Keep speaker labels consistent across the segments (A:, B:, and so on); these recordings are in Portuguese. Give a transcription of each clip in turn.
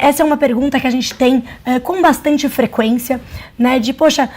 A: essa é uma pergunta que a gente tem com bastante frequência, né? De, poxa,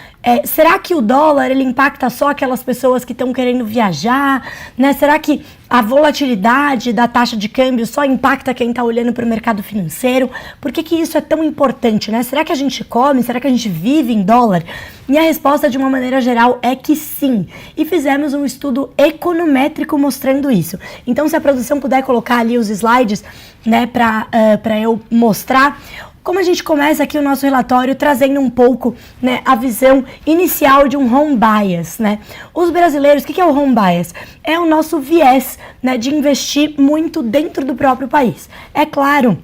A: será que o dólar, ele impacta só aquelas pessoas que estão querendo viajar, né? Será que a volatilidade da taxa de câmbio só impacta quem está olhando para o mercado financeiro? Por que isso é tão importante, né? Será que a gente come? Será que a gente vive em dólar? E a resposta, de uma maneira geral, é que sim. E fizemos um estudo econométrico mostrando isso. Então, se a produção puder colocar ali os slides, né, para eu mostrar. Como a gente começa aqui o nosso relatório trazendo um pouco, né, a visão inicial de um home bias, né? Os brasileiros, o que é o home bias? É o nosso viés, né, de investir muito dentro do próprio país. É claro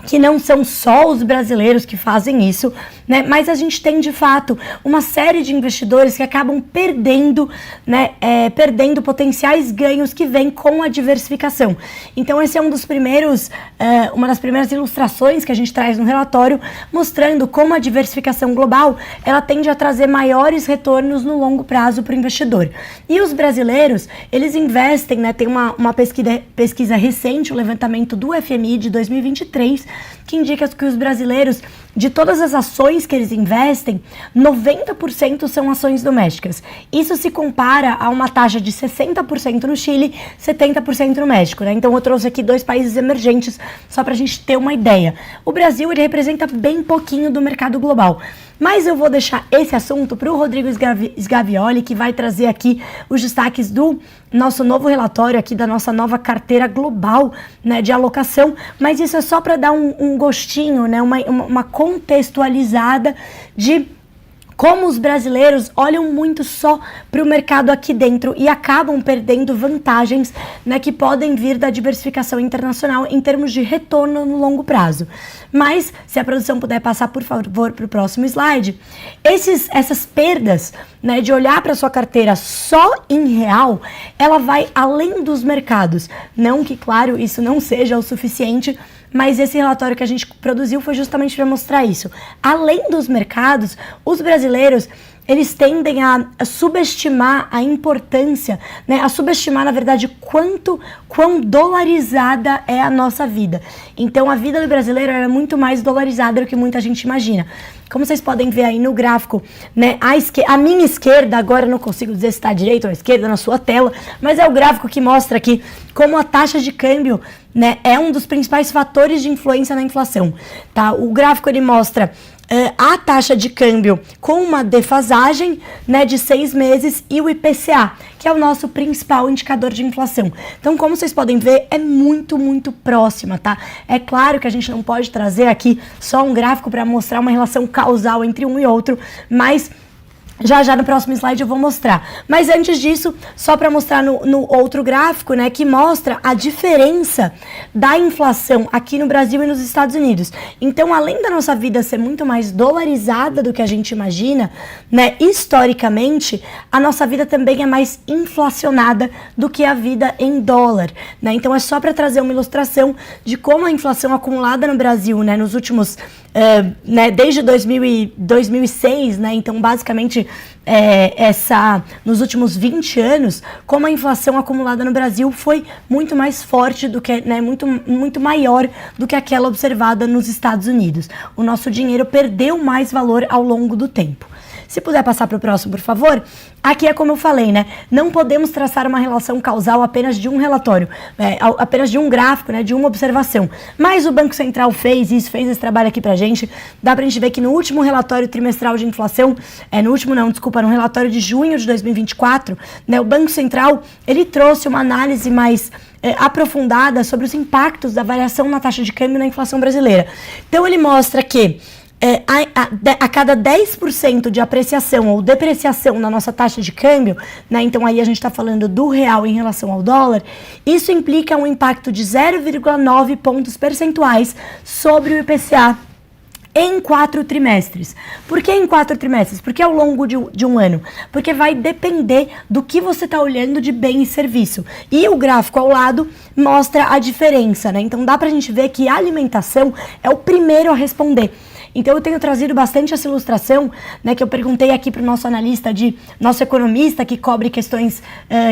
A: que não são só os brasileiros que fazem isso, né? Mas a gente tem, de fato, uma série de investidores que acabam perdendo, né, perdendo potenciais ganhos que vêm com a diversificação. Então, esse é uma das primeiras ilustrações que a gente traz no relatório, mostrando como a diversificação global, ela tende a trazer maiores retornos no longo prazo para o investidor. E os brasileiros, eles investem, né? Tem uma pesquisa recente, o levantamento do FMI de 2023, que indica que os brasileiros, de todas as ações que eles investem, 90% são ações domésticas. Isso se compara a uma taxa de 60% no Chile, 70% no México, né? Então eu trouxe aqui 2 países emergentes, só para a gente ter uma ideia. O Brasil, ele representa bem pouquinho do mercado global. Mas eu vou deixar esse assunto para o Rodrigo Sgavioli, que vai trazer aqui os destaques do nosso novo relatório aqui, da nossa nova carteira global, né, de alocação. Mas isso é só para dar um gostinho, né, uma contextualizada de como os brasileiros olham muito só para o mercado aqui dentro e acabam perdendo vantagens, né, que podem vir da diversificação internacional em termos de retorno no longo prazo. Mas, se a produção puder passar, por favor, para o próximo slide, essas perdas, né, de olhar para a sua carteira só em real, ela vai além dos mercados. Não que, claro, isso não seja o suficiente, mas esse relatório que a gente produziu foi justamente para mostrar isso. Além dos mercados, os brasileiros, eles tendem a subestimar a importância, né, a subestimar, na verdade, quão dolarizada é a nossa vida. Então, a vida do brasileiro é muito mais dolarizada do que muita gente imagina. Como vocês podem ver aí no gráfico, né, a minha esquerda, agora eu não consigo dizer se está à direita ou à esquerda na sua tela, mas é o gráfico que mostra aqui como a taxa de câmbio, né, é um dos principais fatores de influência na inflação. Tá? O gráfico, ele mostra a taxa de câmbio com uma defasagem, né, de 6 meses e o IPCA, que é o nosso principal indicador de inflação. Então, como vocês podem ver, é muito, muito próxima, tá? É claro que a gente não pode trazer aqui só um gráfico para mostrar uma relação causal entre um e outro, mas já no próximo slide eu vou mostrar. Mas antes disso, só para mostrar no outro gráfico, né, que mostra a diferença da inflação aqui no Brasil e nos Estados Unidos. Então, além da nossa vida ser muito mais dolarizada do que a gente imagina, né, historicamente, a nossa vida também é mais inflacionada do que a vida em dólar, né? Então, é só para trazer uma ilustração de como a inflação acumulada no Brasil, né, nos últimos, né, desde 2006, né, então, basicamente, nos últimos 20 anos, como a inflação acumulada no Brasil foi muito mais forte do que, né, muito maior do que aquela observada nos Estados Unidos. O nosso dinheiro perdeu mais valor ao longo do tempo. Se puder passar para o próximo, por favor. Aqui é como eu falei, né? Não podemos traçar uma relação causal apenas de um relatório, apenas de um gráfico, né? De uma observação. Mas o Banco Central fez esse trabalho aqui pra gente. Dá pra gente ver que no último relatório trimestral de inflação, no relatório de junho de 2024, né? O Banco Central, ele trouxe uma análise mais aprofundada sobre os impactos da variação na taxa de câmbio na inflação brasileira. Então, ele mostra que a cada 10% de apreciação ou depreciação na nossa taxa de câmbio, né, então aí a gente está falando do real em relação ao dólar, isso implica um impacto de 0,9 pontos percentuais sobre o IPCA em 4 trimestres. Por que em 4 trimestres? Porque ao longo de um ano. Porque vai depender do que você está olhando de bem e serviço. E o gráfico ao lado mostra a diferença, né? Então dá pra gente ver que a alimentação é o primeiro a responder. Então eu tenho trazido bastante essa ilustração, né, que eu perguntei aqui para o nosso economista que cobre questões,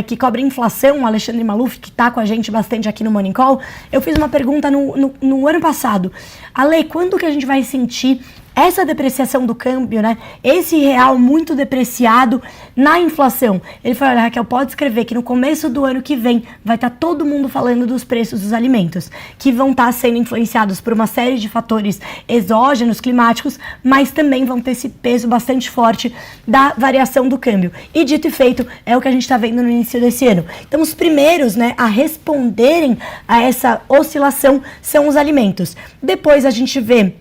A: que cobre inflação, o Alexandre Maluf, que está com a gente bastante aqui no Morning Call. Eu fiz uma pergunta no ano passado. Ale, quando que a gente vai sentir essa depreciação do câmbio, né? Esse real muito depreciado na inflação? Ele falou: olha, Raquel, pode escrever que no começo do ano que vem vai estar todo mundo falando dos preços dos alimentos, que vão estar sendo influenciados por uma série de fatores exógenos, climáticos, mas também vão ter esse peso bastante forte da variação do câmbio. E dito e feito, é o que a gente está vendo no início desse ano. Então, os primeiros, né, a responderem a essa oscilação são os alimentos. Depois a gente vê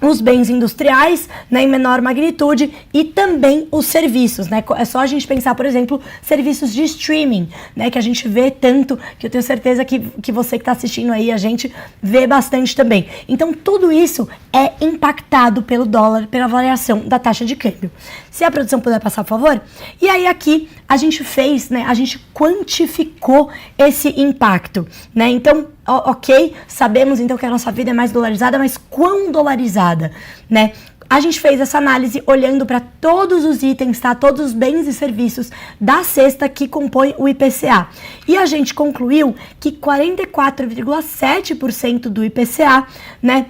A: os bens industriais, né, em menor magnitude, e também os serviços, né? É só a gente pensar, por exemplo, serviços de streaming, né, que a gente vê tanto, que eu tenho certeza que você que está assistindo aí, a gente vê bastante também. Então, tudo isso é impactado pelo dólar, pela variação da taxa de câmbio. Se a produção puder passar, por favor. E aí aqui a gente fez, né, a gente quantificou esse impacto, né? Então, ok, sabemos então que a nossa vida é mais dolarizada, mas quão dolarizada, né? A gente fez essa análise olhando para todos os itens, tá? Todos os bens e serviços da cesta que compõem o IPCA. E a gente concluiu que 44,7% do IPCA, né,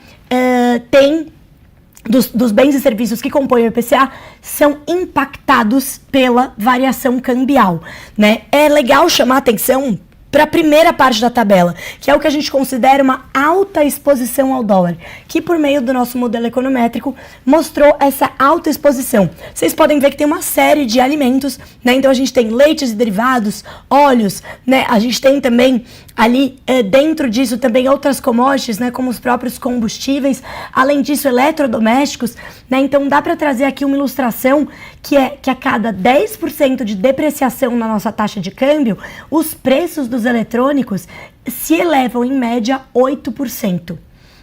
A: dos bens e serviços que compõem o IPCA são impactados pela variação cambial, né? É legal chamar atenção para a primeira parte da tabela, que é o que a gente considera uma alta exposição ao dólar, que por meio do nosso modelo econométrico mostrou essa alta exposição. Vocês podem ver que tem uma série de alimentos, né? Então a gente tem leites e derivados, óleos, né? A gente tem também ali dentro disso também outras commodities, né? Como os próprios combustíveis, além disso eletrodomésticos, né? Então dá para trazer aqui uma ilustração que é que a cada 10% de depreciação na nossa taxa de câmbio, os preços dos eletrônicos se elevam em média 8%.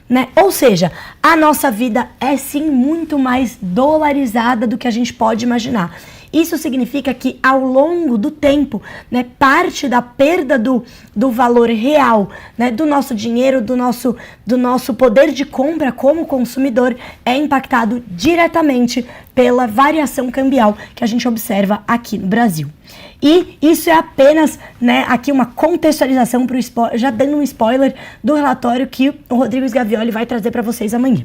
A: Né? Ou seja, a nossa vida é sim muito mais dolarizada do que a gente pode imaginar. Isso significa que ao longo do tempo, né, parte da perda do valor real, né, do nosso dinheiro, do nosso poder de compra como consumidor é impactado diretamente pela variação cambial que a gente observa aqui no Brasil. E isso é apenas, né, aqui uma contextualização, já dando um spoiler do relatório que o Rodrigo Sgavioli vai trazer para vocês amanhã.